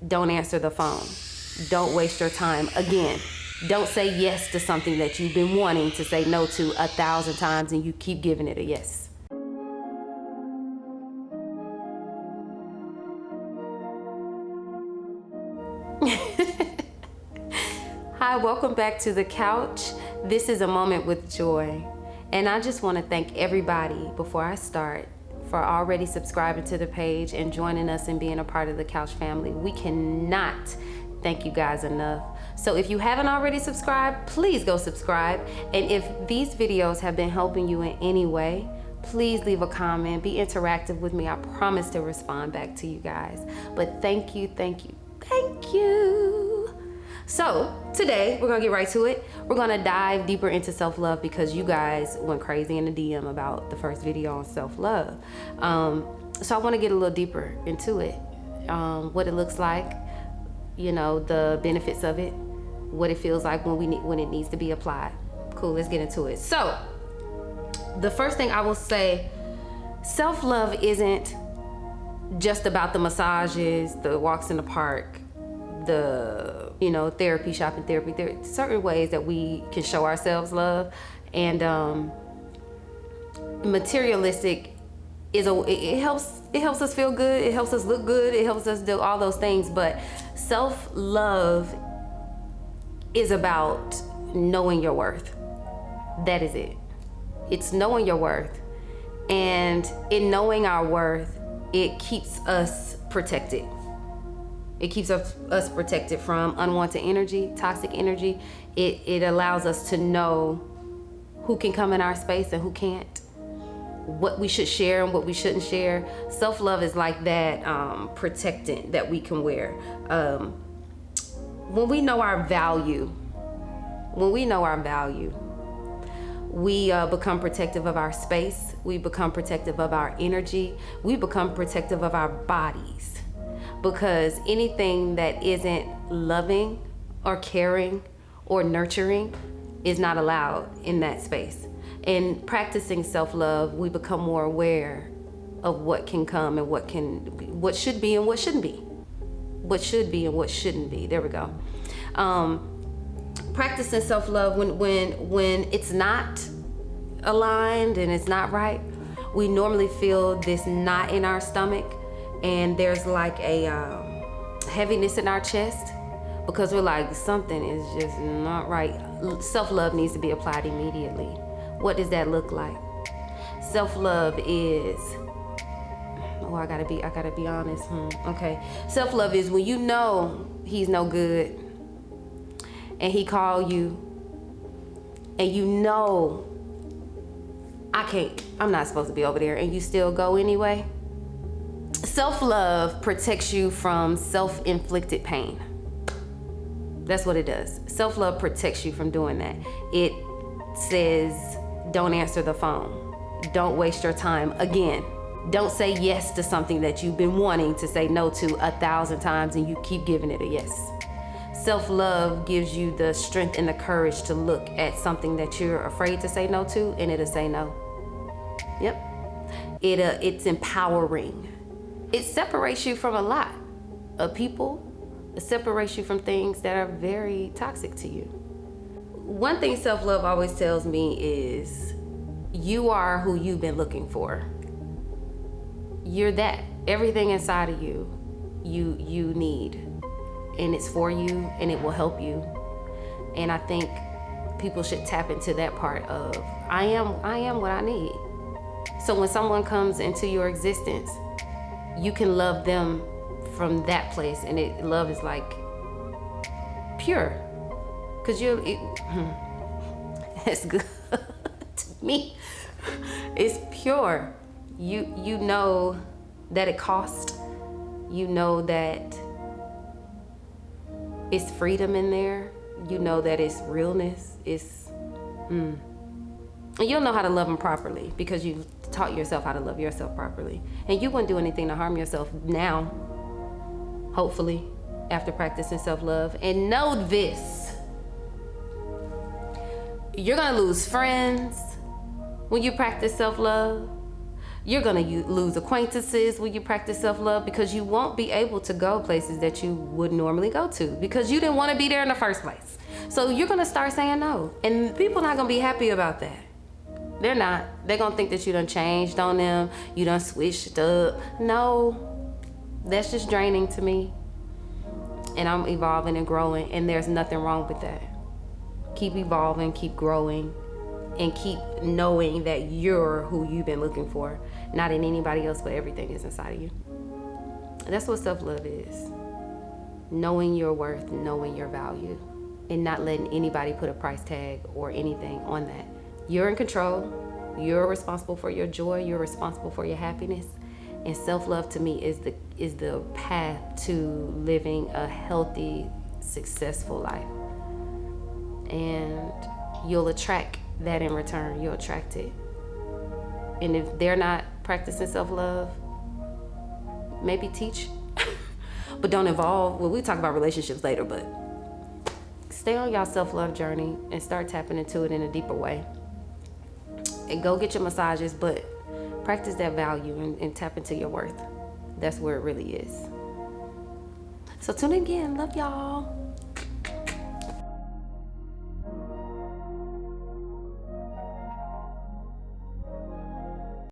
don't answer the phone. Don't waste your time. Again, don't say yes to something that you've been wanting to say no to 1,000 times and you keep giving it a yes. Hi, welcome back to the couch. This is a moment with joy. And I just want to thank everybody before I start for already subscribing to the page and joining us and being a part of the couch family. We cannot thank you guys enough. So if you haven't already subscribed, please go subscribe. And if these videos have been helping you in any way, please leave a comment, be interactive with me. I promise to respond back to you guys. But thank you, thank you, thank you. So today we're gonna get right to it. We're gonna dive deeper into self-love because you guys went crazy in the DM about the first video on self-love. So I wanna get a little deeper into it. What it looks like, you know, the benefits of it, what it feels like when it needs to be applied. Cool, let's get into it. So the first thing I will say, self-love isn't just about the massages, the walks in the park, the, you know, therapy, shopping therapy. There are certain ways that we can show ourselves love, and materialistic is it helps us feel good, it helps us look good, it helps us do all those things. But self-love is about knowing your worth. That is it. It's knowing your worth, and in knowing our worth, it keeps us protected. It keeps us protected from unwanted energy, toxic energy. It allows us to know who can come in our space and who can't, what we should share and what we shouldn't share. Self-love is like that protectant that we can wear. When we know our value, we become protective of our space. We become protective of our energy. We become protective of our bodies. Because anything that isn't loving or caring or nurturing is not allowed in that space. In practicing self-love, we become more aware of what can come and what should be and what shouldn't be. What should be and what shouldn't be. There we go. Practicing self-love when it's not aligned and it's not right, we normally feel this knot in our stomach. And there's like a heaviness in our chest because we're like, something is just not right. Self-love needs to be applied immediately. What does that look like? Self-love is, I gotta be honest. Okay. Self-love is when you know he's no good and he called you and you know, I'm not supposed to be over there, and you still go anyway. Self-love protects you from self-inflicted pain. That's what it does. Self-love protects you from doing that. It says, don't answer the phone. Don't waste your time. Again, don't say yes to something that you've been wanting to say no to 1,000 times and you keep giving it a yes. Self-love gives you the strength and the courage to look at something that you're afraid to say no to, and it'll say no. Yep. It's empowering. It separates you from a lot of people. It separates you from things that are very toxic to you. One thing self-love always tells me is you are who you've been looking for. You're that. Everything inside of you need. And it's for you and it will help you. And I think people should tap into that part of I am what I need. So when someone comes into your existence, you can love them from that place, and love is like pure, because it's good to me. It's pure. You know that it cost. You know that it's freedom in there. You know that it's realness. And you'll know how to love them properly because you've taught yourself how to love yourself properly. And you wouldn't do anything to harm yourself now, hopefully, after practicing self-love. And know this, you're gonna lose friends when you practice self-love. You're gonna lose acquaintances when you practice self-love, because you won't be able to go places that you would normally go to because you didn't want to be there in the first place. So you're gonna start saying no, and people not gonna be happy about that. They're not. They're gonna think that you done changed on them, you done switched up. No, that's just draining to me. And I'm evolving and growing, and there's nothing wrong with that. Keep evolving, keep growing, and keep knowing that you're who you've been looking for, not in anybody else, but everything is inside of you. And that's what self-love is. Knowing your worth, knowing your value, and not letting anybody put a price tag or anything on that. You're in control. You're responsible for your joy. You're responsible for your happiness. And self-love to me is the path to living a healthy, successful life. And you'll attract that in return. You'll attract it. And if they're not practicing self-love, maybe teach, but don't evolve. Well, we talk about relationships later, but stay on y'all self-love journey and start tapping into it in a deeper way. And go get your massages, but practice that value and tap into your worth. That's where it really is. So tune in again. Love y'all.